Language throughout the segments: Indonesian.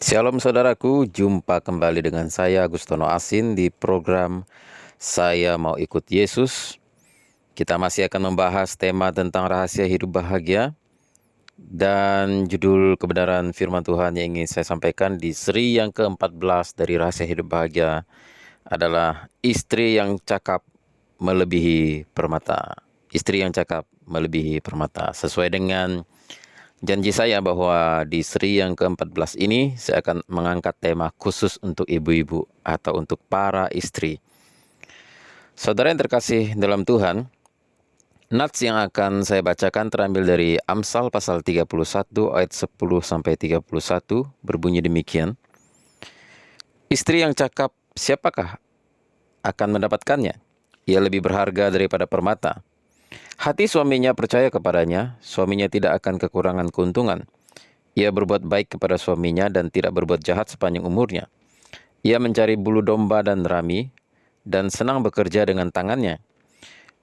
Shalom saudaraku, jumpa kembali dengan saya Agustono Asin di program Saya Mau Ikut Yesus. Kita masih akan membahas tema tentang rahasia hidup bahagia. Dan judul kebenaran firman Tuhan yang ingin saya sampaikan di seri yang ke-14 dari rahasia hidup bahagia adalah istri yang cakap melebihi permata. Istri yang cakap melebihi permata. Sesuai dengan janji saya bahwa di seri yang ke-14 ini saya akan mengangkat tema khusus untuk ibu-ibu atau untuk para istri. Saudara yang terkasih dalam Tuhan, nats yang akan saya bacakan terambil dari Amsal pasal 31 ayat 10-31 berbunyi demikian. Istri yang cakap, siapakah akan mendapatkannya? Ia lebih berharga daripada permata. Hati suaminya percaya kepadanya, suaminya tidak akan kekurangan keuntungan. Ia berbuat baik kepada suaminya dan tidak berbuat jahat sepanjang umurnya. Ia mencari bulu domba dan rami, dan senang bekerja dengan tangannya.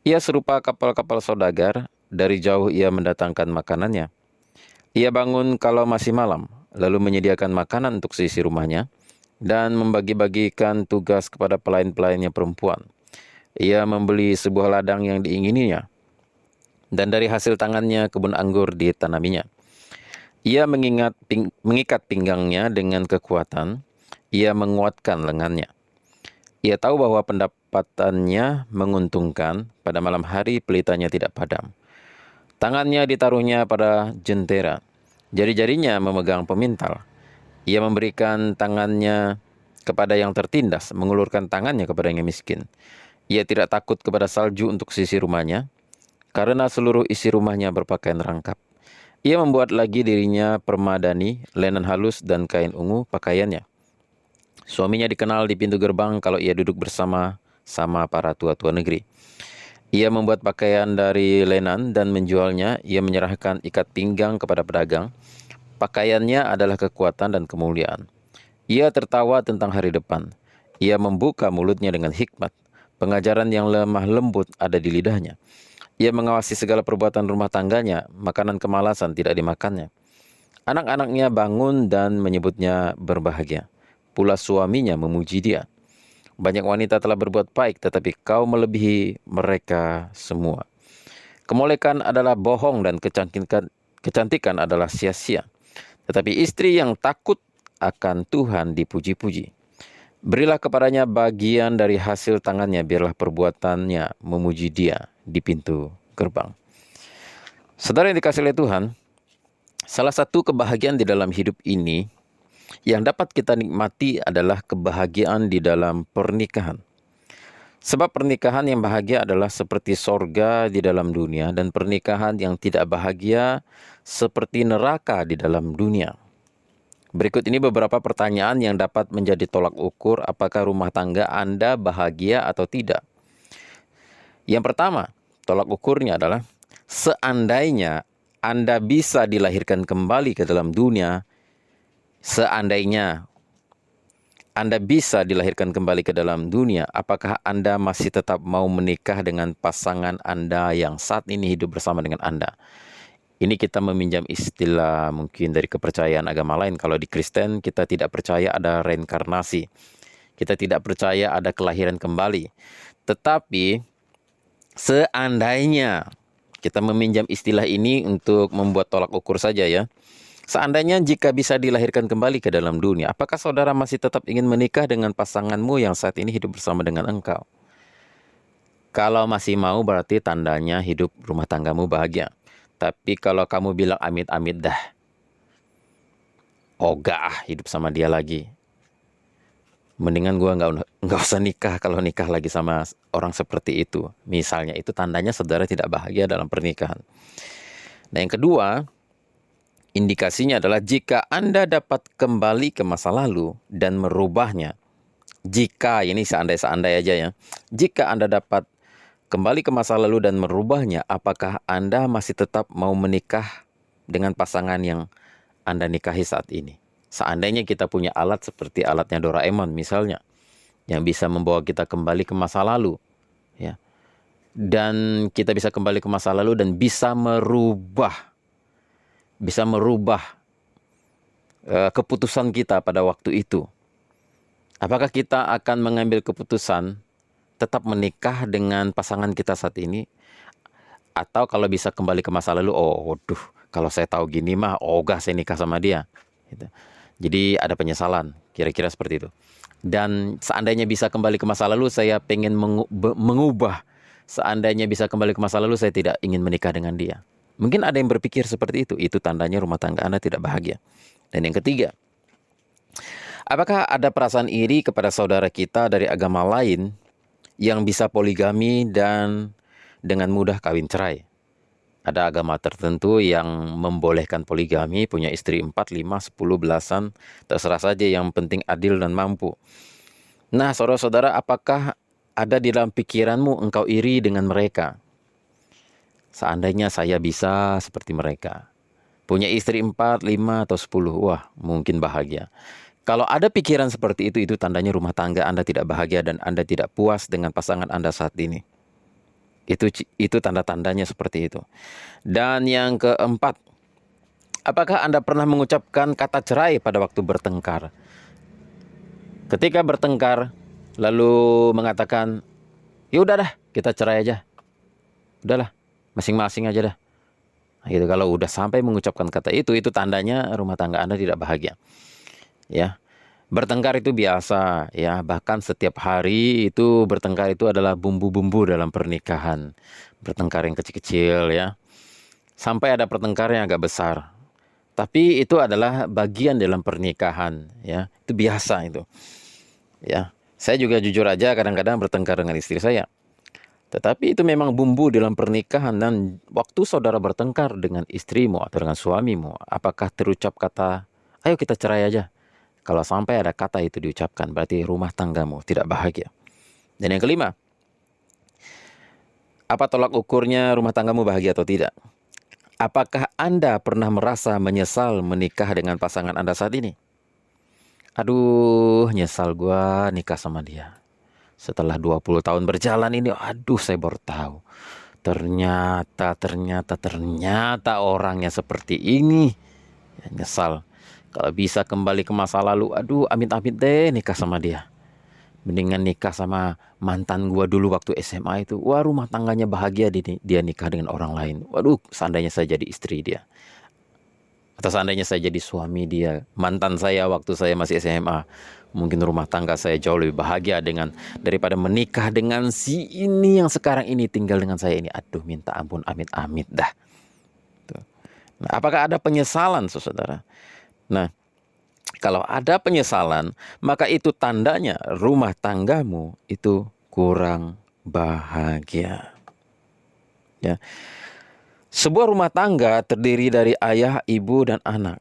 Ia serupa kapal-kapal saudagar, dari jauh ia mendatangkan makanannya. Ia bangun kalau masih malam, lalu menyediakan makanan untuk seisi rumahnya, dan membagi-bagikan tugas kepada pelayan-pelayannya perempuan. Ia membeli sebuah ladang yang diingininya, dan dari hasil tangannya kebun anggur ditanaminya. Ia mengikat pinggangnya dengan kekuatan, ia menguatkan lengannya. Ia tahu bahwa pendapatannya menguntungkan, pada malam hari pelitanya tidak padam. Tangannya ditaruhnya pada jentera, jari-jarinya memegang pemintal. Ia memberikan tangannya kepada yang tertindas, mengulurkan tangannya kepada yang miskin. Ia tidak takut kepada salju untuk sisi rumahnya, karena seluruh isi rumahnya berpakaian rangkap. Ia membuat lagi dirinya permadani, lenan halus dan kain ungu pakaiannya. Suaminya dikenal di pintu gerbang kalau ia duduk bersama-sama para tua-tua negeri. Ia membuat pakaian dari lenan dan menjualnya. Ia menyerahkan ikat pinggang kepada pedagang. Pakaiannya adalah kekuatan dan kemuliaan. Ia tertawa tentang hari depan. Ia membuka mulutnya dengan hikmat. Pengajaran yang lemah lembut ada di lidahnya. Ia mengawasi segala perbuatan rumah tangganya. Makanan kemalasan tidak dimakannya. Anak-anaknya bangun dan menyebutnya berbahagia. Pula suaminya memuji dia. Banyak wanita telah berbuat baik, tetapi kau melebihi mereka semua. Kemolekan adalah bohong dan kecantikan adalah sia-sia. Tetapi istri yang takut akan Tuhan dipuji-puji. Berilah kepadanya bagian dari hasil tangannya, biarlah perbuatannya memuji dia di pintu gerbang. Saudara yang dikasihi oleh Tuhan, salah satu kebahagiaan di dalam hidup ini yang dapat kita nikmati adalah kebahagiaan di dalam pernikahan. Sebab pernikahan yang bahagia adalah seperti sorga di dalam dunia, dan pernikahan yang tidak bahagia seperti neraka di dalam dunia. Berikut ini beberapa pertanyaan yang dapat menjadi tolak ukur apakah rumah tangga Anda bahagia atau tidak. Yang pertama, tolak ukurnya adalah seandainya Anda bisa dilahirkan kembali ke dalam dunia, seandainya Anda bisa dilahirkan kembali ke dalam dunia, apakah Anda masih tetap mau menikah dengan pasangan Anda yang saat ini hidup bersama dengan Anda? Ini kita meminjam istilah mungkin dari kepercayaan agama lain. Kalau di Kristen kita tidak percaya ada reinkarnasi. Kita tidak percaya ada kelahiran kembali. Tetapi seandainya kita meminjam istilah ini untuk membuat tolak ukur saja ya. Seandainya jika bisa dilahirkan kembali ke dalam dunia, apakah saudara masih tetap ingin menikah dengan pasanganmu yang saat ini hidup bersama dengan engkau? Kalau masih mau berarti tandanya hidup rumah tanggamu bahagia. Tapi kalau kamu bilang amit-amit dah, ogah hidup sama dia lagi, mendingan gua nggak usah nikah kalau nikah lagi sama orang seperti itu. Misalnya itu tandanya saudara tidak bahagia dalam pernikahan. Nah yang kedua, indikasinya adalah jika Anda dapat kembali ke masa lalu dan merubahnya. Jika, ini seandai-seandai aja ya. Jika Anda dapat kembali ke masa lalu dan merubahnya, apakah Anda masih tetap mau menikah dengan pasangan yang Anda nikahi saat ini? Seandainya kita punya alat seperti alatnya Doraemon misalnya, yang bisa membawa kita kembali ke masa lalu, ya. Dan kita bisa kembali ke masa lalu dan bisa merubah keputusan kita pada waktu itu. Apakah kita akan mengambil keputusan tetap menikah dengan pasangan kita saat ini, atau kalau bisa kembali ke masa lalu, oh waduh, kalau saya tahu gini mah ogah saya nikah sama dia gitu. Jadi ada penyesalan, kira-kira seperti itu. Dan seandainya bisa kembali ke masa lalu, saya pengen mengubah. Seandainya bisa kembali ke masa lalu, saya tidak ingin menikah dengan dia. Mungkin ada yang berpikir seperti itu. Itu tandanya rumah tangga Anda tidak bahagia. Dan yang ketiga, apakah ada perasaan iri kepada saudara kita dari agama lain yang bisa poligami dan dengan mudah kawin cerai? Ada agama tertentu yang membolehkan poligami, punya istri 4, 5, 10, belasan, terserah saja, yang penting adil dan mampu. Nah, saudara-saudara, apakah ada di dalam pikiranmu engkau iri dengan mereka? Seandainya saya bisa seperti mereka, punya istri 4, 5, atau 10, wah mungkin bahagia. Kalau ada pikiran seperti itu tandanya rumah tangga Anda tidak bahagia dan Anda tidak puas dengan pasangan Anda saat ini. Itu tanda-tandanya seperti itu. Dan yang keempat, apakah Anda pernah mengucapkan kata cerai pada waktu bertengkar? Ketika bertengkar, lalu mengatakan, ya udah dah, kita cerai aja. Udahlah, masing-masing aja dah. Nah, gitu. Kalau udah sampai mengucapkan kata itu tandanya rumah tangga Anda tidak bahagia. Ya. Bertengkar itu biasa, ya. Bahkan setiap hari itu bertengkar itu adalah bumbu-bumbu dalam pernikahan. Bertengkar yang kecil-kecil, ya. Sampai ada pertengkar yang agak besar. Tapi itu adalah bagian dalam pernikahan, ya. Itu biasa itu. Ya. Saya juga jujur aja kadang-kadang bertengkar dengan istri saya. Tetapi itu memang bumbu dalam pernikahan. Dan waktu saudara bertengkar dengan istrimu atau dengan suamimu, apakah terucap kata, ayo kita cerai aja? Kalau sampai ada kata itu diucapkan, berarti rumah tanggamu tidak bahagia. Dan yang kelima, apa tolak ukurnya rumah tanggamu bahagia atau tidak? Apakah Anda pernah merasa menyesal menikah dengan pasangan Anda saat ini? Aduh, nyesal gua nikah sama dia. Setelah 20 tahun berjalan ini, aduh saya baru tahu. Ternyata orangnya seperti ini. Ya, nyesal. Kalau bisa kembali ke masa lalu, aduh amit-amit deh nikah sama dia. Mendingan nikah sama mantan gua dulu waktu SMA itu. Wah, rumah tangganya bahagia dia nikah dengan orang lain. Waduh, seandainya saya jadi istri dia. Atau seandainya saya jadi suami dia. Mantan saya waktu saya masih SMA. Mungkin rumah tangga saya jauh lebih bahagia daripada menikah dengan si ini yang sekarang ini tinggal dengan saya ini. Aduh, minta ampun, amit-amit dah. Nah, apakah ada penyesalan, saudara? Nah, kalau ada penyesalan, maka itu tandanya rumah tanggamu itu kurang bahagia. Ya. Sebuah rumah tangga terdiri dari ayah, ibu, dan anak.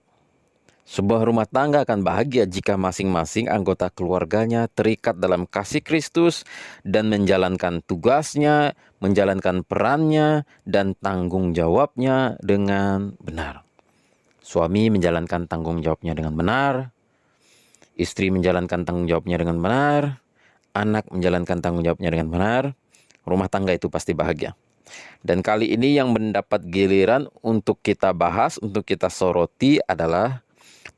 Sebuah rumah tangga akan bahagia jika masing-masing anggota keluarganya terikat dalam kasih Kristus dan menjalankan tugasnya, menjalankan perannya, dan tanggung jawabnya dengan benar. Suami menjalankan tanggung jawabnya dengan benar, istri menjalankan tanggung jawabnya dengan benar, anak menjalankan tanggung jawabnya dengan benar, rumah tangga itu pasti bahagia. Dan kali ini yang mendapat giliran untuk kita bahas, untuk kita soroti adalah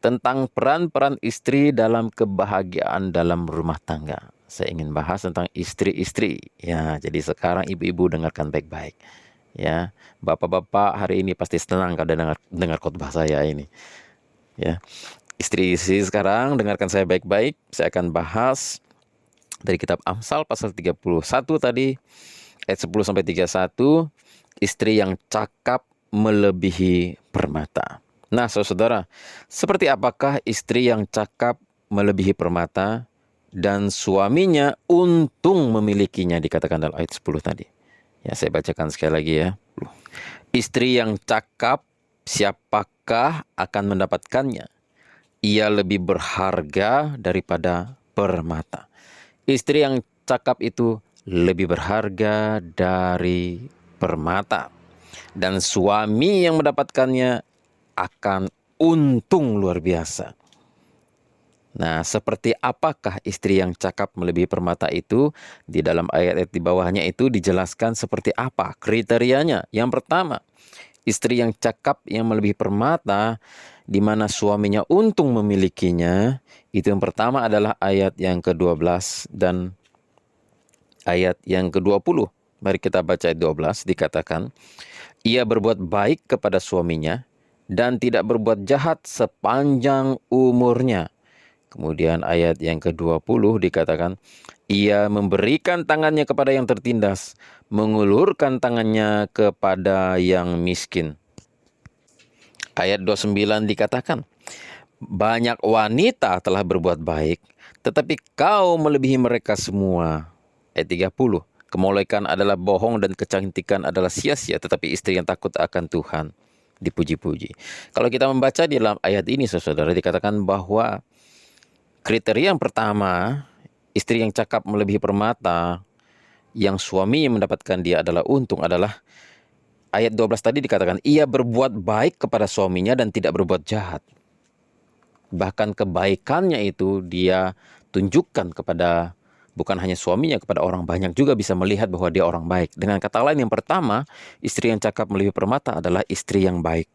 tentang peran-peran istri dalam kebahagiaan dalam rumah tangga. Saya ingin bahas tentang istri-istri. Ya, jadi sekarang ibu-ibu dengarkan baik-baik. Ya, bapak-bapak hari ini pasti senang kalau dengar khotbah saya ini. Ya, istri-istri sekarang dengarkan saya baik-baik. Saya akan bahas dari kitab Amsal pasal 31 tadi, ayat 10 sampai 31, istri yang cakap melebihi permata. Nah, saudara, seperti apakah istri yang cakap melebihi permata dan suaminya untung memilikinya, dikatakan dalam ayat 10 tadi. Ya, saya bacakan sekali lagi ya. Istri yang cakap, siapakah akan mendapatkannya? Ia lebih berharga daripada permata. Istri yang cakap itu lebih berharga dari permata. Dan suami yang mendapatkannya akan untung luar biasa. Nah, seperti apakah istri yang cakap melebihi permata itu? Di dalam ayat-ayat di bawahnya itu dijelaskan seperti apa kriterianya. Yang pertama, Istri yang cakap yang melebihi permata, di mana suaminya untung memilikinya, itu yang pertama adalah ayat yang ke-12 dan ayat yang ke-20. Mari kita baca ayat 12, dikatakan, ia berbuat baik kepada suaminya dan tidak berbuat jahat sepanjang umurnya. Kemudian ayat yang ke-20 dikatakan, ia memberikan tangannya kepada yang tertindas, mengulurkan tangannya kepada yang miskin. Ayat 29 dikatakan, banyak wanita telah berbuat baik, tetapi kau melebihi mereka semua. Ayat 30, kemolekan adalah bohong dan kecantikan adalah sia-sia, tetapi istri yang takut akan Tuhan dipuji-puji. Kalau kita membaca di dalam ayat ini, saudara, dikatakan bahwa kriteria yang pertama, istri yang cakap melebihi permata, yang suami yang mendapatkan dia adalah untung, adalah ayat 12 tadi dikatakan, ia berbuat baik kepada suaminya dan tidak berbuat jahat. Bahkan kebaikannya itu dia tunjukkan kepada bukan hanya suaminya, kepada orang banyak juga bisa melihat bahwa dia orang baik. Dengan kata lain, yang pertama, istri yang cakap melebihi permata adalah istri yang baik,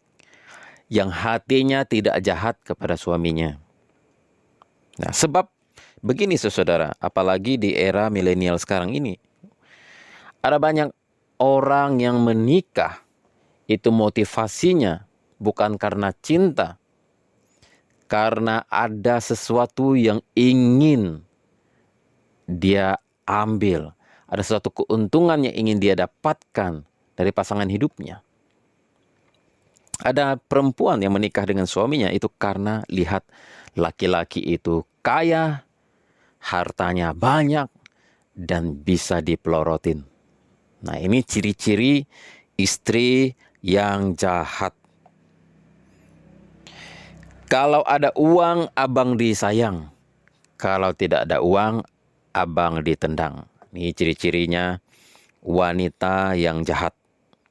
yang hatinya tidak jahat kepada suaminya. Nah, sebab begini saudara, apalagi di era milenial sekarang ini, ada banyak orang yang menikah, itu motivasinya bukan karena cinta, karena ada sesuatu yang ingin dia ambil, ada suatu keuntungan yang ingin dia dapatkan dari pasangan hidupnya. Ada perempuan yang menikah dengan suaminya itu karena lihat laki-laki itu kaya, hartanya banyak, dan bisa dipelorotin. Nah, ini ciri-ciri istri yang jahat. Kalau ada uang, abang disayang. Kalau tidak ada uang, abang ditendang. Ini ciri-cirinya wanita yang jahat.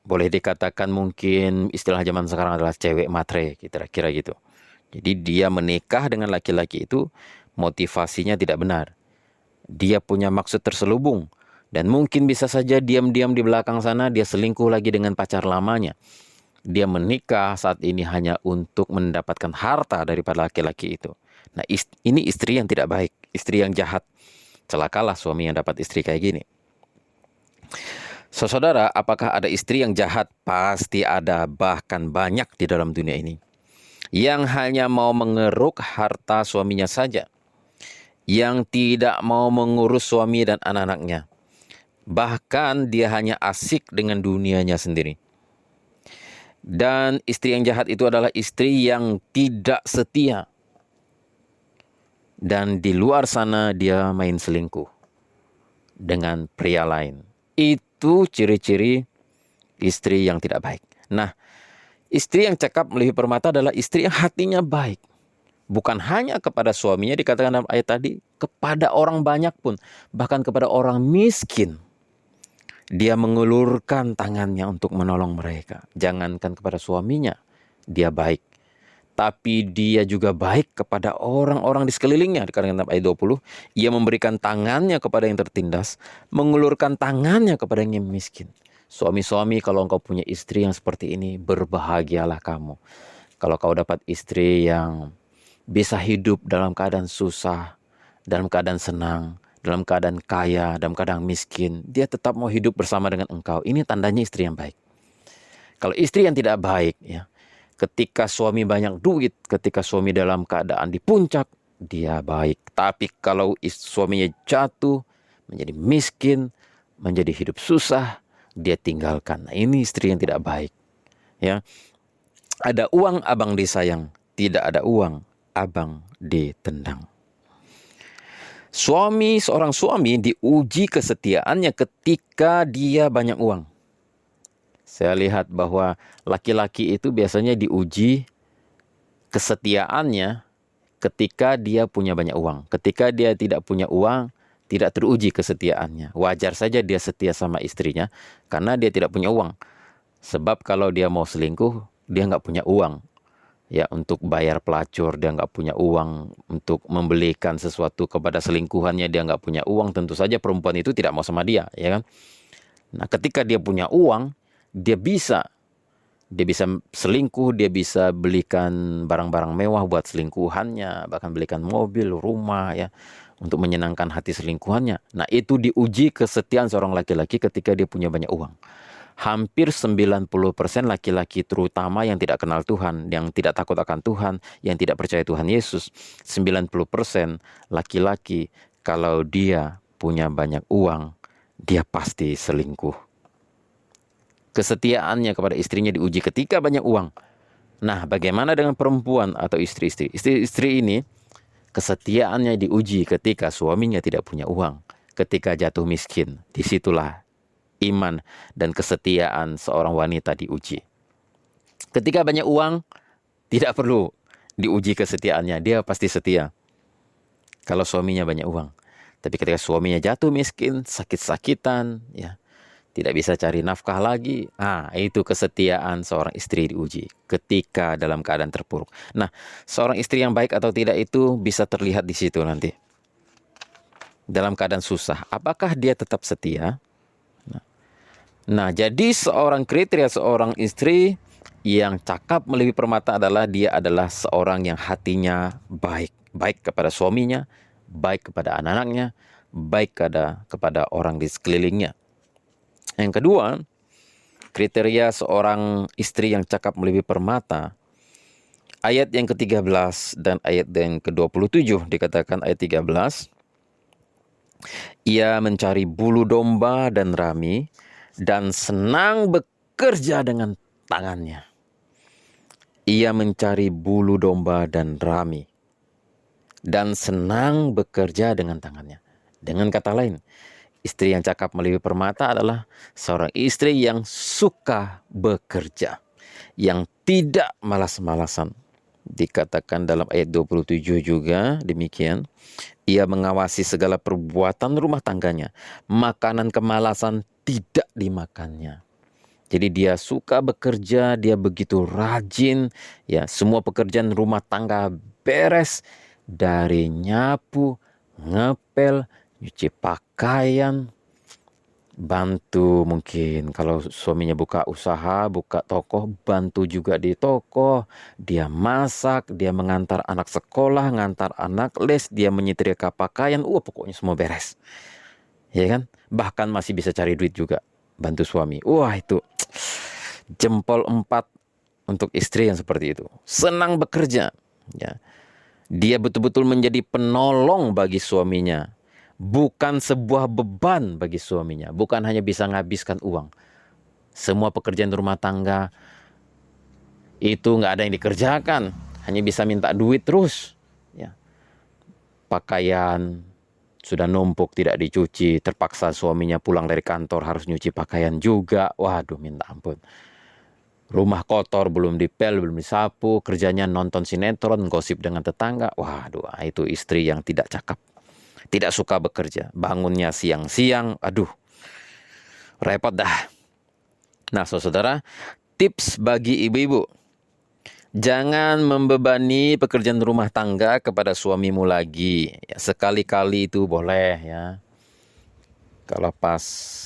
Boleh dikatakan mungkin istilah zaman sekarang adalah cewek matre, kira-kira gitu. Jadi dia menikah dengan laki-laki itu motivasinya tidak benar. Dia punya maksud terselubung. Dan mungkin bisa saja diam-diam di belakang sana dia selingkuh lagi dengan pacar lamanya. Dia menikah saat ini hanya untuk mendapatkan harta daripada laki-laki itu. Nah, ini istri yang tidak baik, istri yang jahat. Celakalah suami yang dapat istri kayak gini. Saudara, apakah ada istri yang jahat? Pasti ada, bahkan banyak di dalam dunia ini. Yang hanya mau mengeruk harta suaminya saja. Yang tidak mau mengurus suami dan anak-anaknya. Bahkan dia hanya asik dengan dunianya sendiri. Dan istri yang jahat itu adalah istri yang tidak setia. Dan di luar sana dia main selingkuh dengan pria lain. Itu ciri-ciri istri yang tidak baik. Nah, istri yang cakap melebihi permata adalah istri yang hatinya baik. Bukan hanya kepada suaminya, dikatakan dalam ayat tadi, kepada orang banyak pun, bahkan kepada orang miskin. Dia mengulurkan tangannya untuk menolong mereka. Jangankan kepada suaminya, dia baik. Tapi dia juga baik kepada orang-orang di sekelilingnya. Dikatakan dalam ayat 20, ia memberikan tangannya kepada yang tertindas, mengulurkan tangannya kepada yang miskin. Suami-suami, kalau engkau punya istri yang seperti ini, berbahagialah kamu. Kalau kau dapat istri yang bisa hidup dalam keadaan susah, dalam keadaan senang, dalam keadaan kaya, dalam keadaan miskin, dia tetap mau hidup bersama dengan engkau. Ini tandanya istri yang baik. Kalau istri yang tidak baik, ya, ketika suami banyak duit, ketika suami dalam keadaan di puncak, dia baik. Tapi kalau suaminya jatuh, menjadi miskin, menjadi hidup susah, dia tinggalkan. Nah, ini istri yang tidak baik. Ya, ada uang, abang disayang. Tidak ada uang, abang ditendang. Seorang suami diuji kesetiaannya ketika dia banyak uang. Saya lihat bahwa laki-laki itu biasanya diuji kesetiaannya ketika dia punya banyak uang. Ketika dia tidak punya uang, tidak teruji kesetiaannya. Wajar saja dia setia sama istrinya karena dia tidak punya uang. Sebab kalau dia mau selingkuh, dia nggak punya uang. Ya, untuk bayar pelacur, dia nggak punya uang. Untuk membelikan sesuatu kepada selingkuhannya, dia nggak punya uang. Tentu saja perempuan itu tidak mau sama dia, ya kan? Nah, ketika dia punya uang, dia bisa Dia bisa selingkuh, dia bisa belikan barang-barang mewah buat selingkuhannya, bahkan belikan mobil, rumah ya, untuk menyenangkan hati selingkuhannya. Nah, itu diuji kesetiaan seorang laki-laki ketika dia punya banyak uang. Hampir 90% laki-laki terutama yang tidak kenal Tuhan, yang tidak takut akan Tuhan, yang tidak percaya Tuhan Yesus, 90% laki-laki kalau dia punya banyak uang, dia pasti selingkuh. Kesetiaannya kepada istrinya diuji ketika banyak uang. Nah, bagaimana dengan perempuan atau istri-istri? Istri-istri ini kesetiaannya diuji ketika suaminya tidak punya uang, ketika jatuh miskin. Disitulah iman dan kesetiaan seorang wanita diuji. Ketika banyak uang, tidak perlu diuji kesetiaannya, dia pasti setia kalau suaminya banyak uang. Tapi ketika suaminya jatuh miskin, sakit-sakitan, ya, tidak bisa cari nafkah lagi, itu kesetiaan seorang istri diuji ketika dalam keadaan terpuruk. Nah, seorang istri yang baik atau tidak itu bisa terlihat di situ nanti. Dalam keadaan susah, apakah dia tetap setia? Nah, jadi kriteria seorang istri yang cakap melebihi permata adalah dia adalah seorang yang hatinya baik. Baik kepada suaminya, baik kepada anak-anaknya, baik kepada orang di sekelilingnya. Yang kedua, kriteria seorang istri yang cakap melebihi permata, ayat yang ke-13 dan ayat yang ke-27 dikatakan ayat 13, ia mencari bulu domba dan rami dan senang bekerja dengan tangannya. Ia mencari bulu domba dan rami dan senang bekerja dengan tangannya. Dengan kata lain, istri yang cakap melebihi permata adalah seorang istri yang suka bekerja, yang tidak malas-malasan. Dikatakan dalam ayat 27 juga demikian, ia mengawasi segala perbuatan rumah tangganya, makanan kemalasan tidak dimakannya. Jadi dia suka bekerja, dia begitu rajin, ya, semua pekerjaan rumah tangga beres, dari nyapu, ngepel, nyuci pakaian, bantu mungkin kalau suaminya buka usaha, buka toko, bantu juga di toko. Dia masak, dia mengantar anak sekolah, ngantar anak les, dia menyetrika pakaian, pokoknya semua beres. Ya kan? Bahkan masih bisa cari duit juga, bantu suami. Wah, itu jempol 4 untuk istri yang seperti itu. Senang bekerja, ya. Dia betul-betul menjadi penolong bagi suaminya, bukan sebuah beban bagi suaminya, bukan hanya bisa menghabiskan uang. Semua pekerjaan rumah tangga itu nggak ada yang dikerjakan, hanya bisa minta duit terus. Ya. Pakaian sudah numpuk tidak dicuci, terpaksa suaminya pulang dari kantor harus nyuci pakaian juga. Waduh, minta ampun. Rumah kotor, belum dipel, belum disapu, kerjanya nonton sinetron, gosip dengan tetangga. Waduh, itu istri yang tidak cakap. Tidak suka bekerja, bangunnya siang-siang, aduh, repot dah. Nah, saudara, tips bagi ibu-ibu. Jangan membebani pekerjaan rumah tangga kepada suamimu lagi. Ya, sekali-kali itu boleh ya. Kalau pas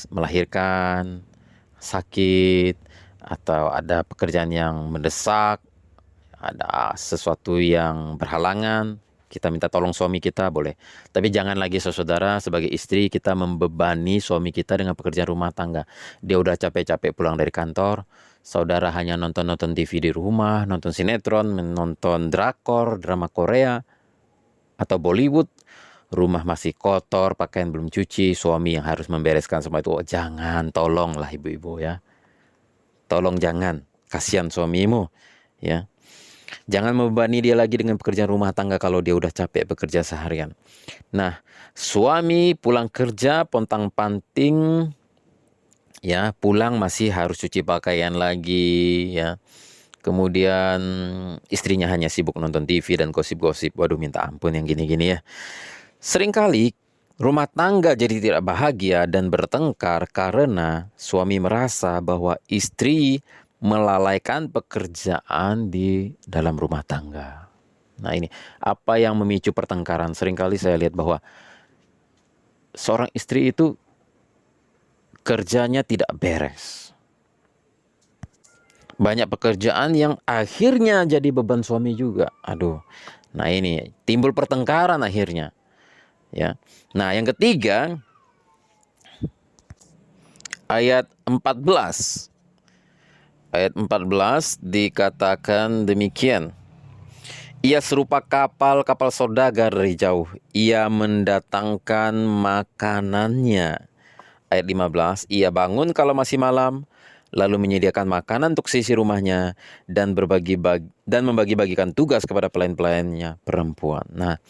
melahirkan, sakit, atau ada pekerjaan yang mendesak, ada sesuatu yang berhalangan, kita minta tolong suami kita boleh. Tapi jangan lagi saudara sebagai istri kita membebani suami kita dengan pekerjaan rumah tangga. Dia udah capek-capek pulang dari kantor, saudara hanya nonton-nonton TV di rumah, nonton sinetron, menonton drakor, drama Korea, atau Bollywood. Rumah masih kotor, pakaian belum cuci, suami yang harus membereskan semua itu. Jangan, tolonglah ibu-ibu ya. Tolong jangan, kasihan suamimu ya. Jangan membebani dia lagi dengan pekerjaan rumah tangga kalau dia udah capek bekerja seharian. Nah, suami pulang kerja pontang-panting ya, pulang masih harus cuci pakaian lagi ya. Kemudian istrinya hanya sibuk nonton TV dan gosip-gosip. Waduh, minta ampun yang gini-gini ya. Seringkali rumah tangga jadi tidak bahagia dan bertengkar karena suami merasa bahwa istri melalaikan pekerjaan di dalam rumah tangga. Nah, ini apa yang memicu pertengkaran. Seringkali saya lihat bahwa seorang istri itu kerjanya tidak beres. banyak pekerjaan yang akhirnya jadi beban suami juga. Aduh. Nah, ini timbul pertengkaran akhirnya. Ya. Nah, yang ketiga, ayat 14. Ayat 14 dikatakan demikian. Ia serupa kapal saudagar dari jauh. Ia mendatangkan makanannya. Ayat 15, ia bangun kalau masih malam, lalu menyediakan makanan untuk sisi rumahnya dan membagi-bagikan tugas kepada pelayan-pelayannya perempuan. Nah,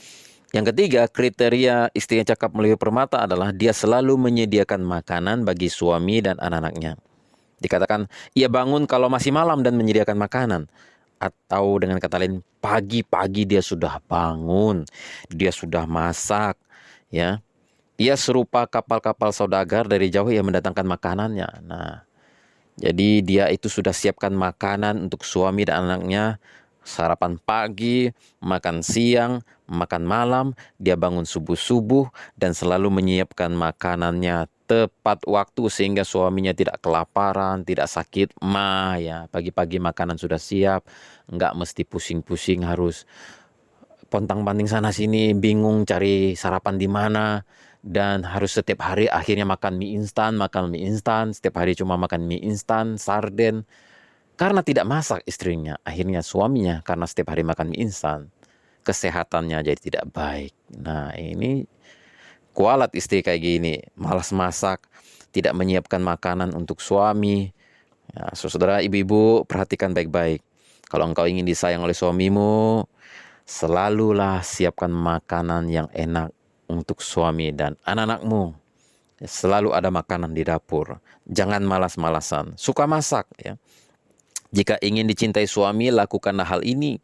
yang ketiga, kriteria istri yang cakap melihat permata adalah dia selalu menyediakan makanan bagi suami dan anak-anaknya. Dikatakan, ia bangun kalau masih malam dan menyediakan makanan. Atau dengan kata lain, pagi-pagi dia sudah bangun, dia sudah masak, ya. Ia serupa kapal-kapal saudagar dari jauh yang mendatangkan makanannya. Nah, jadi dia itu sudah siapkan makanan untuk suami dan anaknya. Sarapan pagi, makan siang, makan malam. Dia bangun subuh-subuh dan selalu menyiapkan makanannya tepat waktu sehingga suaminya tidak kelaparan, tidak sakit ma ya. Pagi-pagi makanan sudah siap, nggak mesti pusing-pusing harus pontang-panting sana sini, bingung cari sarapan di mana. Dan harus setiap hari akhirnya makan mie instan, setiap hari cuma makan mie instan, sarden. Karena tidak masak istrinya, akhirnya suaminya karena setiap hari makan mie instan, kesehatannya jadi tidak baik. Nah, ini kualat istri kayak gini, malas masak, tidak menyiapkan makanan untuk suami. Ya, saudara, ibu-ibu, perhatikan baik-baik. Kalau engkau ingin disayang oleh suamimu, selalulah siapkan makanan yang enak untuk suami dan anak-anakmu. Selalu ada makanan di dapur. Jangan malas-malasan. Suka masak, ya. Jika ingin dicintai suami, lakukanlah hal ini.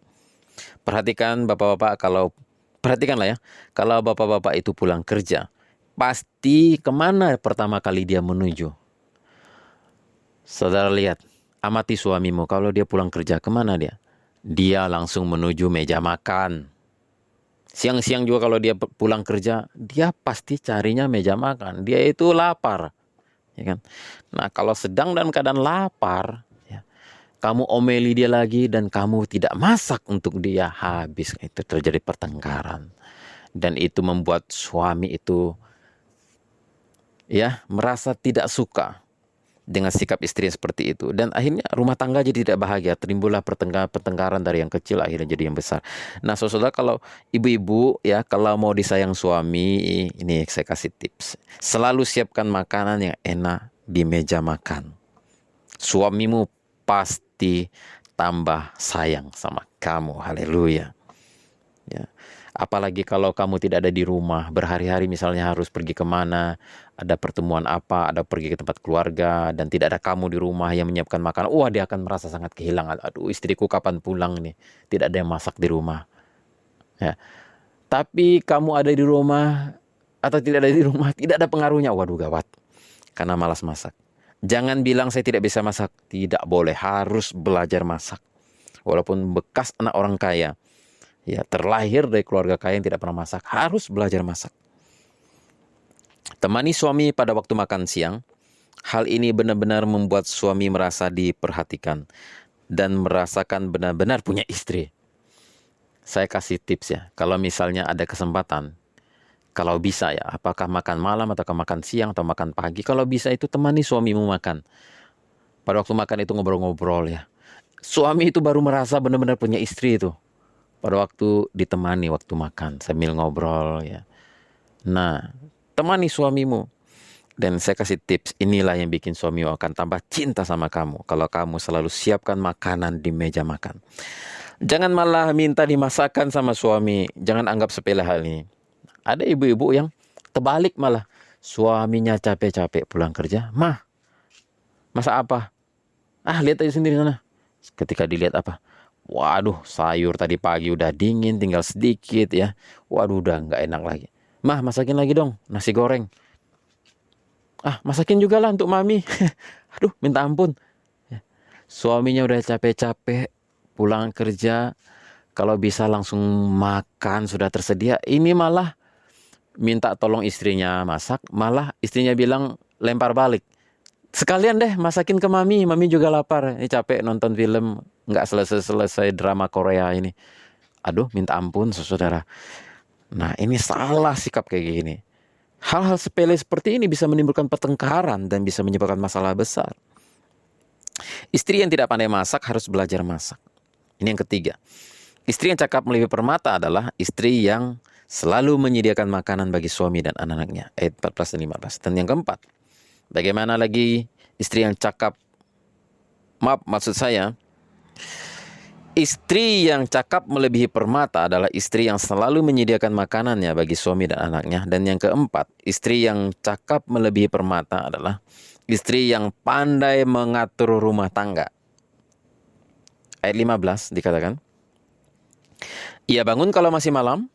Perhatikanlah ya, kalau bapak-bapak itu pulang kerja, pasti kemana pertama kali dia menuju? Saudara lihat, amati suamimu, kalau dia pulang kerja, kemana dia? Dia langsung menuju meja makan. Siang-siang juga kalau dia pulang kerja, dia pasti carinya meja makan. Dia itu lapar, ya kan? Nah, kalau sedang dalam keadaan lapar, ya, kamu omeli dia lagi dan kamu tidak masak untuk dia, habis itu terjadi pertengkaran. Dan itu membuat suami itu ya merasa tidak suka dengan sikap istri yang seperti itu. Dan akhirnya rumah tangga jadi tidak bahagia. Timbullah pertengkaran dari yang kecil akhirnya jadi yang besar. Nah, saudara, kalau ibu-ibu ya, kalau mau disayang suami, ini saya kasih tips. Selalu siapkan makanan yang enak di meja makan. Suamimu pasti tambah sayang sama kamu. Haleluya. Ya. Apalagi kalau kamu tidak ada di rumah, berhari-hari misalnya harus pergi kemana, ada pertemuan apa, ada pergi ke tempat keluarga, dan tidak ada kamu di rumah yang menyiapkan makanan. Wah, dia akan merasa sangat kehilangan. Aduh, istriku kapan pulang nih? Tidak ada yang masak di rumah. Ya. Tapi kamu ada di rumah atau tidak ada di rumah, tidak ada pengaruhnya. Waduh, gawat. Karena malas masak. Jangan bilang saya tidak bisa masak. Tidak boleh, harus belajar masak. Walaupun bekas anak orang kaya, ya, terlahir dari keluarga kaya yang tidak pernah masak, harus belajar masak. Temani suami pada waktu makan siang. Hal ini benar-benar membuat suami merasa diperhatikan dan merasakan benar-benar punya istri. Saya kasih tips ya, kalau misalnya ada kesempatan, kalau bisa ya, apakah makan malam atau makan siang atau makan pagi, kalau bisa itu temani suamimu makan. Pada waktu makan itu ngobrol-ngobrol ya. Suami itu baru merasa benar-benar punya istri itu. Pada waktu ditemani waktu makan sambil ngobrol ya. Nah, temani suamimu. Dan saya kasih tips, inilah yang bikin suamimu akan tambah cinta sama kamu. Kalau kamu selalu siapkan makanan di meja makan. Jangan malah minta dimasakkan sama suami. Jangan anggap sepele hal ini. Ada ibu-ibu yang terbalik malah. Suaminya capek-capek pulang kerja. Mah, masak apa? Ah, lihat aja sendiri sana. Ketika dilihat apa? Waduh, sayur tadi pagi udah dingin, tinggal sedikit ya. Waduh, udah nggak enak lagi. Mah, masakin lagi dong, nasi goreng. Ah, masakin juga lah untuk mami. Aduh, minta ampun. Suaminya udah capek-capek, pulang kerja. Kalau bisa langsung makan, sudah tersedia. Ini malah minta tolong istrinya masak, malah istrinya bilang lempar balik. Sekalian deh masakin ke mami juga lapar. Ini capek nonton film, nggak selesai-selesai drama Korea ini. Aduh, minta ampun saudara. Nah, ini salah sikap kayak gini. Hal-hal sepele seperti ini bisa menimbulkan pertengkaran dan bisa menyebabkan masalah besar. Istri yang tidak pandai masak harus belajar masak. Ini yang ketiga. Istri yang cakap melebihi permata adalah istri yang selalu menyediakan makanan bagi suami dan anak-anaknya. Ayat 14 dan 15. Dan yang keempat, bagaimana lagi istri yang cakap, maksud saya, istri yang cakap melebihi permata adalah istri yang selalu menyediakan makanannya bagi suami dan anaknya. Dan yang keempat, istri yang cakap melebihi permata adalah istri yang pandai mengatur rumah tangga. Ayat 15 dikatakan, ia bangun kalau masih malam,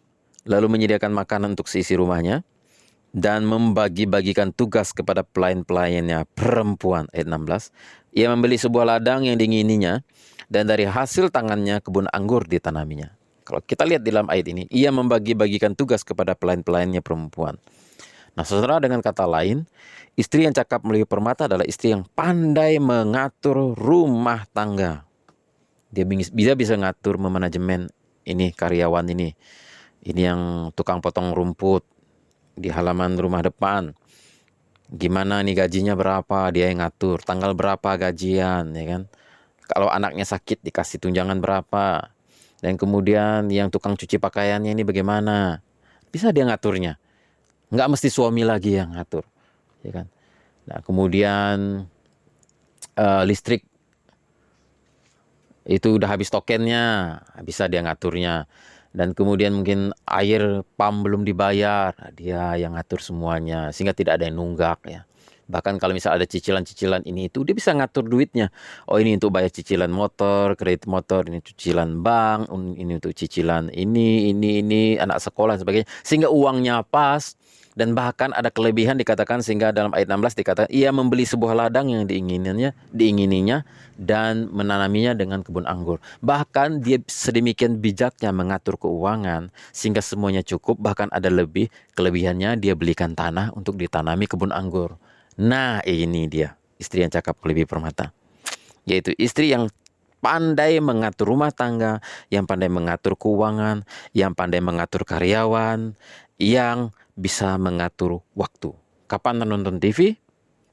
lalu menyediakan makanan untuk seisi rumahnya, dan membagi-bagikan tugas kepada pelayan-pelayannya perempuan. Ayat 16, ia membeli sebuah ladang yang diingininya, dan dari hasil tangannya kebun anggur ditanaminya. Kalau kita lihat di dalam ayat ini, ia membagi-bagikan tugas kepada pelayan-pelayannya perempuan. Nah saudara, dengan kata lain, istri yang cakap melebihi permata adalah istri yang pandai mengatur rumah tangga. Dia bisa ngatur memanajemen ini karyawan ini yang tukang potong rumput di halaman rumah depan. Gimana nih gajinya berapa, dia yang ngatur. Tanggal berapa gajian, ya kan? Kalau anaknya sakit dikasih tunjangan berapa. Dan kemudian yang tukang cuci pakaiannya ini bagaimana? Bisa dia ngaturnya. Nggak mesti suami lagi yang ngatur, ya kan? Nah, kemudian listrik itu udah habis tokennya, bisa dia ngaturnya. Dan kemudian mungkin air pam belum dibayar, dia yang ngatur semuanya, sehingga tidak ada yang nunggak ya. Bahkan kalau misal ada cicilan-cicilan ini itu, dia bisa ngatur duitnya. Oh, ini untuk bayar cicilan motor, kredit motor, ini cicilan bank, ini untuk cicilan ini anak sekolah dan sebagainya, sehingga uangnya pas. Dan bahkan ada kelebihan dikatakan, sehingga dalam ayat 16 dikatakan ia membeli sebuah ladang yang diingininya dan menanaminya dengan kebun anggur. Bahkan dia sedemikian bijaknya mengatur keuangan sehingga semuanya cukup, bahkan ada lebih. Kelebihannya dia belikan tanah untuk ditanami kebun anggur. Nah, ini dia istri yang cakap melebihi permata, yaitu istri yang pandai mengatur rumah tangga, yang pandai mengatur keuangan, yang pandai mengatur karyawan, yang bisa mengatur waktu. Kapan nonton TV,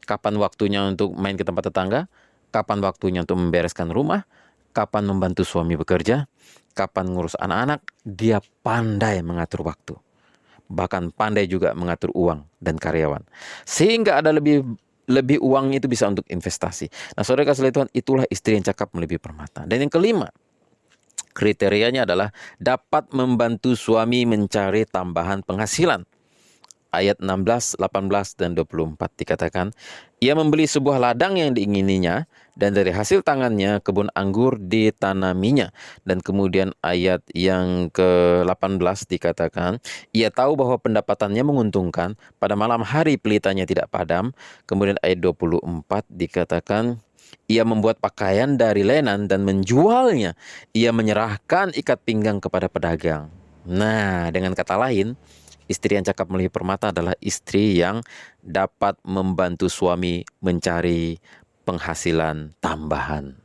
kapan waktunya untuk main ke tempat tetangga, kapan waktunya untuk membereskan rumah, kapan membantu suami bekerja, kapan ngurus anak-anak. Dia pandai mengatur waktu. Bahkan pandai juga mengatur uang dan karyawan. Sehingga ada lebih uang itu bisa untuk investasi. Nah, saudara kasih Tuhan, itulah istri yang cakap melebihi permata. Dan yang kelima, kriterianya adalah dapat membantu suami mencari tambahan penghasilan. Ayat 16, 18, dan 24 dikatakan, ia membeli sebuah ladang yang diingininya, dan dari hasil tangannya kebun anggur ditanaminya. Dan kemudian ayat yang ke-18 dikatakan, ia tahu bahwa pendapatannya menguntungkan, pada malam hari pelitanya tidak padam. Kemudian ayat 24 dikatakan, ia membuat pakaian dari lenan dan menjualnya. Ia menyerahkan ikat pinggang kepada pedagang. Nah, dengan kata lain, istri yang cakap melebihi permata adalah istri yang dapat membantu suami mencari penghasilan tambahan.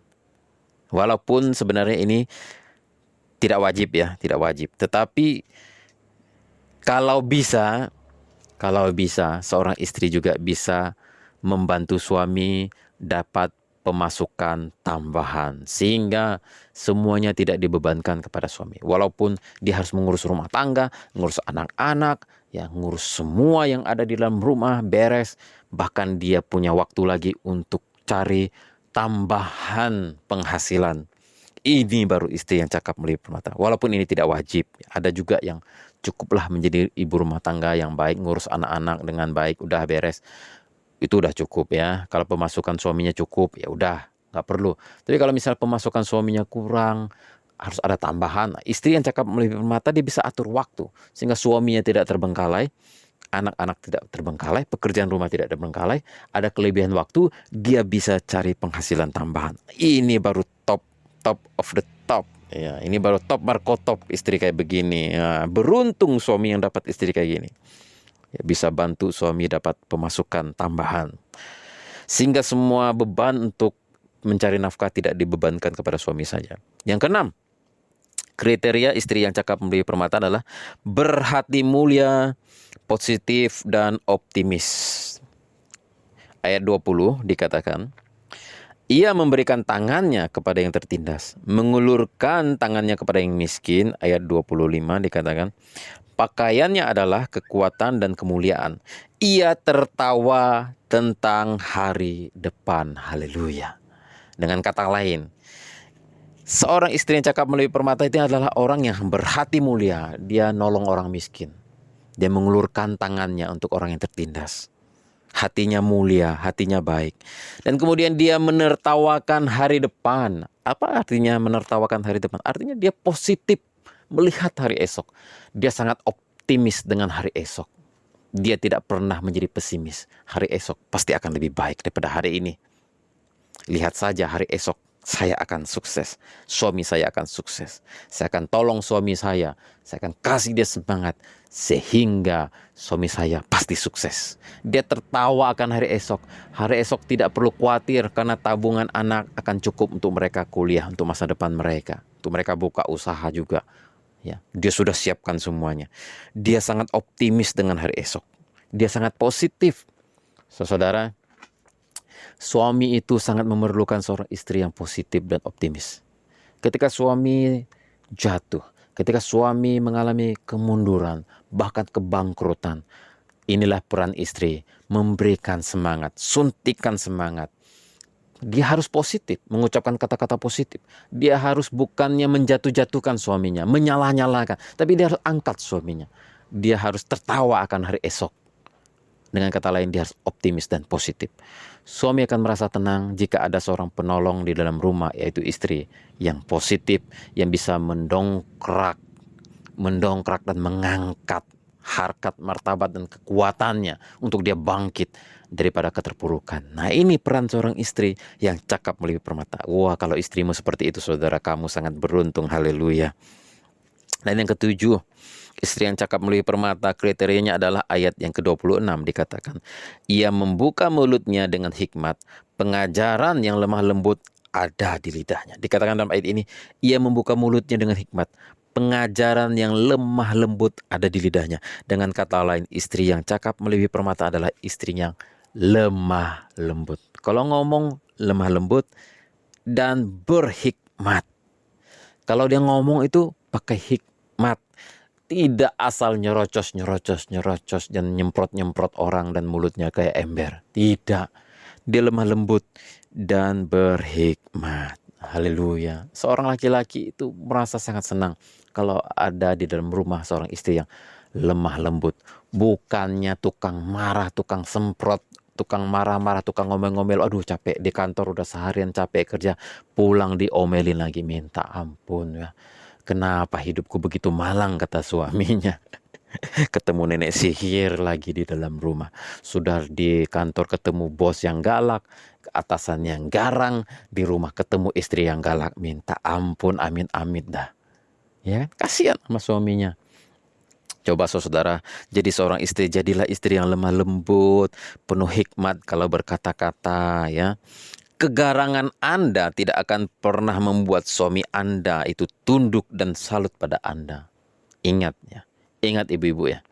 Walaupun sebenarnya ini tidak wajib ya, tidak wajib. Tetapi kalau bisa seorang istri juga bisa membantu suami dapat pemasukan tambahan, sehingga semuanya tidak dibebankan kepada suami. Walaupun dia harus mengurus rumah tangga, ngurus anak-anak, ya ngurus semua yang ada di dalam rumah, beres. Bahkan dia punya waktu lagi untuk cari tambahan penghasilan. Ini baru istri yang cakap melebihi permata. Walaupun ini tidak wajib, ada juga yang cukuplah menjadi ibu rumah tangga yang baik, ngurus anak-anak dengan baik, udah beres. Itu udah cukup ya. Kalau pemasukan suaminya cukup, ya udah, nggak perlu. Tapi kalau misal pemasukan suaminya kurang, harus ada tambahan. Istri yang cakap melebihi permata, dia bisa atur waktu sehingga suaminya tidak terbengkalai, anak-anak tidak terbengkalai, pekerjaan rumah tidak terbengkalai, ada kelebihan waktu, dia bisa cari penghasilan tambahan. Ini baru top of the top. Ya, ini baru top markotop istri kayak begini. Ya, beruntung suami yang dapat istri kayak gini. Ya, bisa bantu suami dapat pemasukan tambahan. sehingga semua beban untuk mencari nafkah tidak dibebankan kepada suami saja. Yang keenam, kriteria istri yang cakap memberi permata adalah berhati mulia, positif, dan optimis. Ayat 20 dikatakan, ia memberikan tangannya kepada yang tertindas, mengulurkan tangannya kepada yang miskin. Ayat 25 dikatakan, pakaiannya adalah kekuatan dan kemuliaan. Ia tertawa tentang hari depan. Haleluya. Dengan kata lain, seorang istri yang cakap melalui permata itu adalah orang yang berhati mulia. Dia nolong orang miskin. Dia mengulurkan tangannya untuk orang yang tertindas. Hatinya mulia, hatinya baik. Dan kemudian dia menertawakan hari depan. Apa artinya menertawakan hari depan? Artinya dia positif melihat hari esok. Dia sangat optimis dengan hari esok. Dia tidak pernah menjadi pesimis. Hari esok pasti akan lebih baik daripada hari ini. Lihat saja hari esok saya akan sukses. Suami saya akan sukses. Saya akan tolong suami saya. Saya akan kasih dia semangat. Sehingga suami saya pasti sukses. Dia tertawa akan hari esok. Hari esok tidak perlu khawatir karena tabungan anak akan cukup untuk mereka kuliah, untuk masa depan mereka. Untuk mereka buka usaha juga. Ya, dia sudah siapkan semuanya. Dia sangat optimis dengan hari esok. Dia sangat positif. Saudara, suami itu sangat memerlukan seorang istri yang positif dan optimis. Ketika suami jatuh, ketika suami mengalami kemunduran, bahkan kebangkrutan, inilah peran istri, memberikan semangat, suntikan semangat. Dia harus positif, mengucapkan kata-kata positif. Dia harus bukannya menjatuh-jatuhkan suaminya, menyalah-nyalahkan, tapi dia harus angkat suaminya. Dia harus tertawa akan hari esok. Dengan kata lain, dia harus optimis dan positif. Suami akan merasa tenang jika ada seorang penolong di dalam rumah, yaitu istri yang positif, yang bisa mendongkrak dan mengangkat harkat, martabat, dan kekuatannya untuk dia bangkit daripada keterpurukan. Nah, ini peran seorang istri yang cakap melalui permata. Wah, kalau istrimu seperti itu, saudara, kamu sangat beruntung. Haleluya. Dan yang ketujuh, istri yang cakap melalui permata, kriterianya adalah ayat yang ke-26 dikatakan, ia membuka mulutnya dengan hikmat, pengajaran yang lemah lembut ada di lidahnya. Dikatakan dalam ayat ini, ia membuka mulutnya dengan hikmat, pengajaran yang lemah lembut ada di lidahnya. Dengan kata lain, istri yang cakap melalui permata adalah istri yang lemah lembut. Kalau ngomong lemah lembut dan berhikmat. Kalau dia ngomong itu pakai hikmat. Tidak asal nyerocos dan nyemprot orang dan mulutnya kayak ember. Tidak. Dia lemah lembut dan berhikmat. Haleluya. Seorang laki-laki itu merasa sangat senang kalau ada di dalam rumah seorang istri yang lemah lembut. Bukannya tukang marah, tukang semprot, tukang marah-marah, tukang ngomel-ngomel. Aduh, capek di kantor, udah seharian capek kerja, pulang diomelin lagi. Minta ampun ya. Kenapa hidupku begitu malang, kata suaminya. Ketemu nenek sihir lagi di dalam rumah. Sudah di kantor ketemu bos yang galak, atasan yang garang, di rumah ketemu istri yang galak. Minta ampun, amit-amit dah. Ya, kasihan sama suaminya. Coba saudara, jadi seorang istri, jadilah istri yang lemah lembut, penuh hikmat kalau berkata-kata ya. Kegarangan Anda tidak akan pernah membuat suami Anda itu tunduk dan salut pada Anda. Ingat ya, ingat ibu-ibu ya.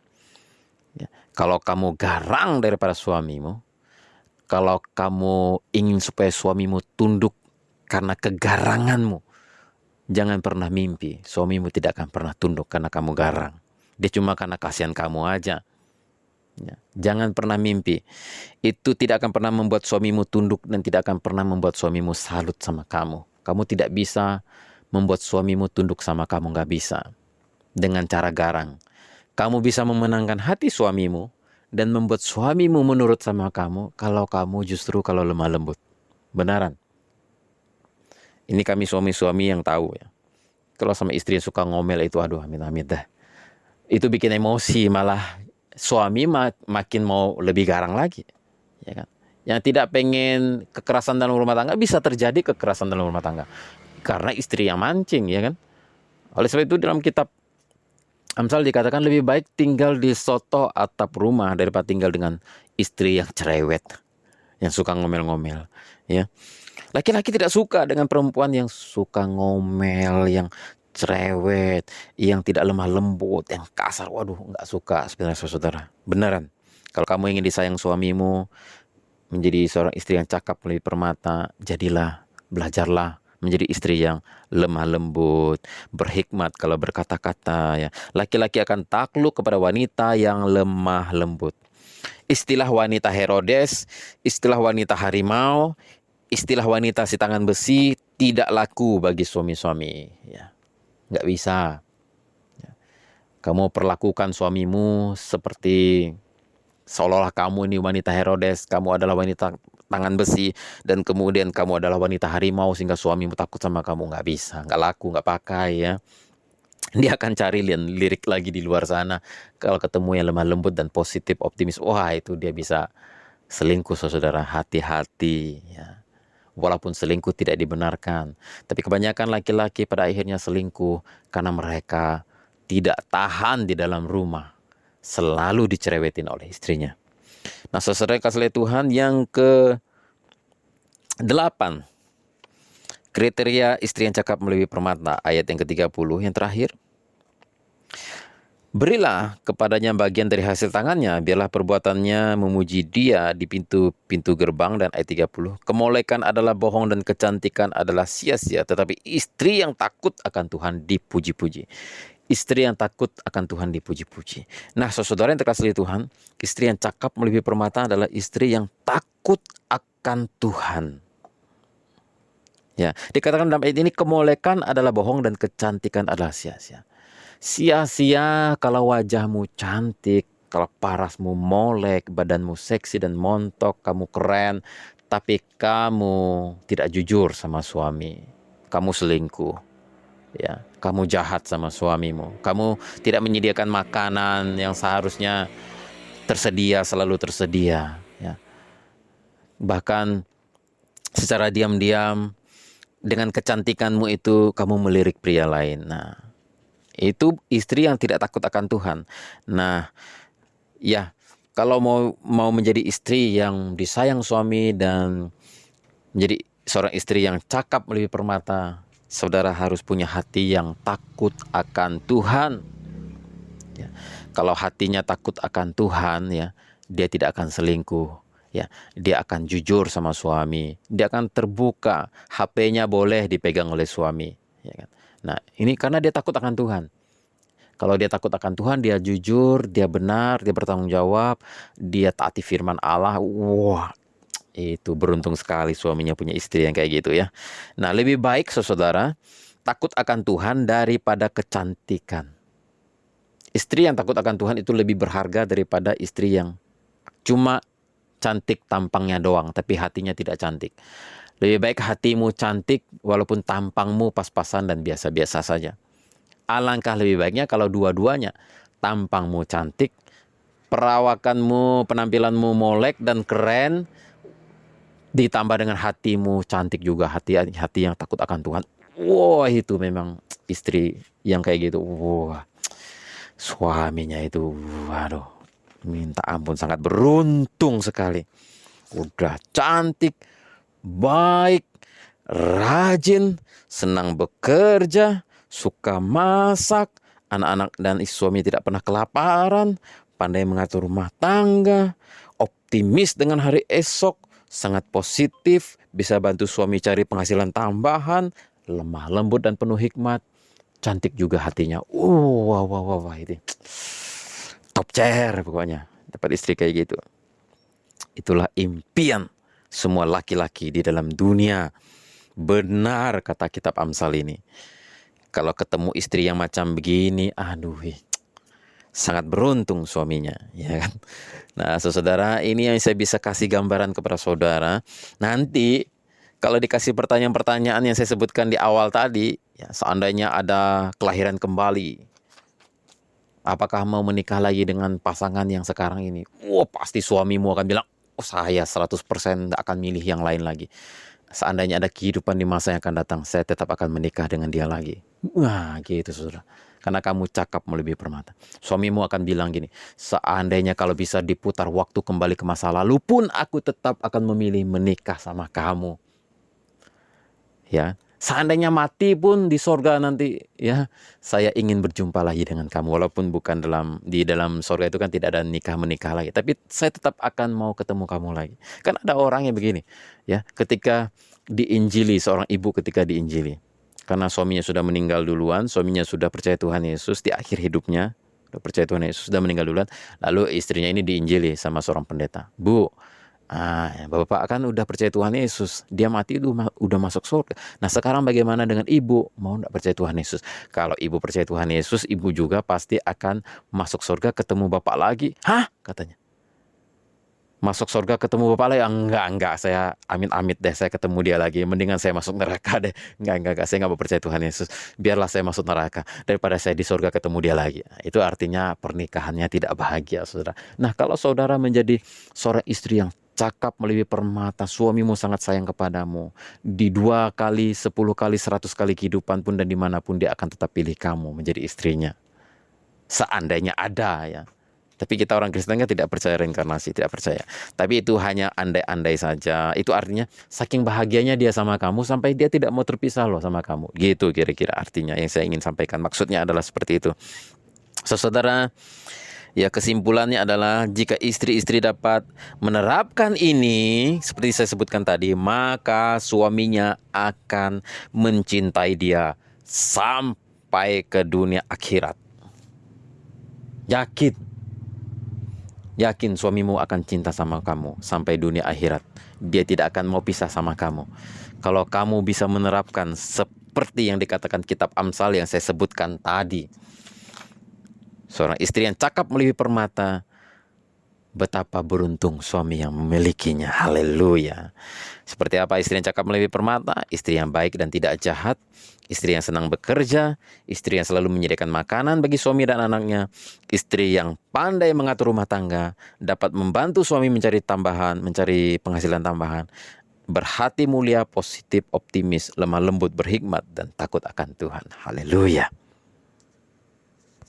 Kalau kamu garang daripada suamimu, kalau kamu ingin supaya suamimu tunduk karena kegaranganmu, jangan pernah mimpi suamimu tidak akan pernah tunduk karena kamu garang. Dia cuma karena kasihan kamu aja. Ya, jangan pernah mimpi. Itu tidak akan pernah membuat suamimu tunduk dan tidak akan pernah membuat suamimu salut sama kamu. Kamu tidak bisa membuat suamimu tunduk sama kamu, gak bisa. Dengan cara garang. Kamu bisa memenangkan hati suamimu dan membuat suamimu menurut sama kamu kalau kamu justru kalau lemah lembut. Benaran. Ini kami suami-suami yang tahu ya. Kalau sama istri yang suka ngomel itu, aduh amit-amit dah. Itu bikin emosi, malah suami makin mau lebih garang lagi, ya kan? Yang tidak pengen kekerasan dalam rumah tangga, bisa terjadi kekerasan dalam rumah tangga karena istri yang mancing, ya kan? Oleh sebab itu dalam kitab Amsal dikatakan lebih baik tinggal di soto atap rumah daripada tinggal dengan istri yang cerewet, yang suka ngomel-ngomel, ya. Laki-laki tidak suka dengan perempuan yang suka ngomel, yang cerewet, yang tidak lemah lembut, yang kasar. Waduh, nggak suka sebenarnya saudara. Beneran. Kalau kamu ingin disayang suamimu, menjadi seorang istri yang cakap melalui permata, jadilah, belajarlah menjadi istri yang lemah lembut, berhikmat kalau berkata-kata, ya. Laki-laki akan takluk kepada wanita yang lemah lembut. Istilah wanita Herodes, istilah wanita harimau, istilah wanita si tangan besi tidak laku bagi suami-suami, ya. Nggak bisa. Kamu perlakukan suamimu seperti seolah-olah kamu ini wanita Herodes, kamu adalah wanita tangan besi, dan kemudian kamu adalah wanita harimau sehingga suamimu takut sama kamu. Nggak bisa, nggak laku, nggak pakai, ya. Dia akan cari lirik lagi di luar sana. Kalau ketemu yang lemah lembut dan positif, optimis, wah itu dia bisa selingkuh, saudara. Hati-hati, ya. Walaupun selingkuh tidak dibenarkan, tapi kebanyakan laki-laki pada akhirnya selingkuh karena mereka tidak tahan di dalam rumah, selalu dicerewetin oleh istrinya. Nah, saudara kasih Tuhan, yang ke-8, kriteria istri yang cakap melebihi permata, ayat yang ke-30, yang terakhir. Berilah kepadanya bagian dari hasil tangannya, biarlah perbuatannya memuji dia di pintu-pintu gerbang. Dan ayat 30, kemolekan adalah bohong dan kecantikan adalah sia-sia, tetapi istri yang takut akan Tuhan dipuji-puji. Istri yang takut akan Tuhan dipuji-puji. Nah, saudara yang terkasih Tuhan, istri yang cakap melebihi permata adalah istri yang takut akan Tuhan. Ya, dikatakan dalam ayat ini, kemolekan adalah bohong dan kecantikan adalah sia-sia. Sia-sia kalau wajahmu cantik, kalau parasmu molek, badanmu seksi dan montok, kamu keren, tapi kamu tidak jujur sama suami. Kamu selingkuh, ya. Kamu jahat sama suamimu. Kamu tidak menyediakan makanan yang seharusnya tersedia, selalu tersedia, ya. Bahkan secara diam-diam dengan kecantikanmu itu kamu melirik pria lain. Nah, itu istri yang tidak takut akan Tuhan. Nah, ya, kalau mau menjadi istri yang disayang suami dan menjadi seorang istri yang cakap melebihi permata, saudara harus punya hati yang takut akan Tuhan. Ya. Kalau hatinya takut akan Tuhan, ya, dia tidak akan selingkuh. Ya, dia akan jujur sama suami. Dia akan terbuka. HP-nya boleh dipegang oleh suami. Ya kan? Nah, ini karena dia takut akan Tuhan. Kalau dia takut akan Tuhan, dia jujur, dia benar, dia bertanggung jawab, dia taati firman Allah. Wah, itu beruntung sekali suaminya punya istri yang kayak gitu, ya. Nah, lebih baik saudara takut akan Tuhan daripada kecantikan. Istri yang takut akan Tuhan itu lebih berharga daripada istri yang cuma cantik tampangnya doang, tapi hatinya tidak cantik. Lebih baik hatimu cantik walaupun tampangmu pas-pasan dan biasa-biasa saja. Alangkah lebih baiknya kalau dua-duanya, tampangmu cantik, perawakanmu, penampilanmu molek dan keren, ditambah dengan hatimu cantik juga, hati yang takut akan Tuhan. Wah, itu memang istri yang kayak gitu. Wah, suaminya itu, waduh, minta ampun, sangat beruntung sekali. Udah cantik, baik, rajin, senang bekerja, suka masak, anak-anak dan suami tidak pernah kelaparan, pandai mengatur rumah tangga, optimis dengan hari esok, sangat positif, bisa bantu suami cari penghasilan tambahan, lemah lembut dan penuh hikmat, cantik juga hatinya. Wah, itu top chair pokoknya, dapat istri kayak gitu. Itulah impian semua laki-laki di dalam dunia. Benar kata kitab Amsal ini. Kalau ketemu istri yang macam begini, aduh, sangat beruntung suaminya, ya kan? Nah, saudara, ini yang saya bisa kasih gambaran kepada saudara. Nanti kalau dikasih pertanyaan-pertanyaan yang saya sebutkan di awal tadi, ya, seandainya ada kelahiran kembali, apakah mau menikah lagi dengan pasangan yang sekarang ini? Wah, pasti suamimu akan bilang, oh, saya 100% tidak akan milih yang lain lagi. Seandainya ada kehidupan di masa yang akan datang, saya tetap akan menikah dengan dia lagi. Wah, gitu saudara. karena kamu cakap melebihi permata. Suamimu akan bilang gini, seandainya kalau bisa diputar waktu kembali ke masa lalu pun aku tetap akan memilih menikah sama kamu. Ya, seandainya mati pun di sorga nanti, ya, saya ingin berjumpa lagi dengan kamu. Walaupun bukan di dalam sorga itu kan tidak ada menikah lagi, tapi saya tetap akan mau ketemu kamu lagi. Kan ada orang yang begini, ya, ketika diinjili, seorang ibu ketika diinjili, karena suaminya sudah meninggal duluan, suaminya sudah percaya Tuhan Yesus di akhir hidupnya, sudah percaya Tuhan Yesus, sudah meninggal duluan, lalu istrinya ini diinjili sama seorang pendeta. Bu, Bapak kan udah percaya Tuhan Yesus, dia mati itu udah masuk surga. Nah sekarang bagaimana dengan ibu? Mau enggak percaya Tuhan Yesus? Kalau ibu percaya Tuhan Yesus, ibu juga pasti akan masuk surga ketemu Bapak lagi. Hah? Katanya. Masuk surga ketemu Bapak lagi? Enggak, saya amit-amit deh, saya ketemu dia lagi. Mendingan saya masuk neraka deh. Enggak, saya enggak percaya Tuhan Yesus. Biarlah saya masuk neraka daripada saya di surga ketemu dia lagi. Nah, itu artinya pernikahannya tidak bahagia, saudara. Nah, kalau saudara menjadi seorang istri yang cakap melebihi permata, suamimu sangat sayang kepadamu, di 2 kali, 10 kali, 100 kali kehidupan pun dan dimanapun dia akan tetap pilih kamu menjadi istrinya. Seandainya ada, ya. Tapi kita orang Kristen kan tidak percaya reinkarnasi, tidak percaya. Tapi itu hanya andai-andai saja. Itu artinya saking bahagianya dia sama kamu sampai dia tidak mau terpisah loh sama kamu. Gitu kira-kira artinya yang saya ingin sampaikan. Maksudnya adalah seperti itu. Saudara, ya kesimpulannya adalah jika istri-istri dapat menerapkan ini seperti saya sebutkan tadi, maka suaminya akan mencintai dia sampai ke dunia akhirat. Yakin suamimu akan cinta sama kamu sampai dunia akhirat. Dia tidak akan mau pisah sama kamu. Kalau kamu bisa menerapkan seperti yang dikatakan kitab Amsal yang saya sebutkan tadi. Seorang istri yang cakap melebihi permata, betapa beruntung suami yang memilikinya. Haleluya. Seperti apa istri yang cakap melebihi permata? Istri yang baik dan tidak jahat, istri yang senang bekerja, istri yang selalu menyediakan makanan bagi suami dan anaknya, istri yang pandai mengatur rumah tangga, dapat membantu suami mencari penghasilan tambahan, berhati mulia, positif, optimis, lemah lembut, berhikmat, dan takut akan Tuhan. Haleluya.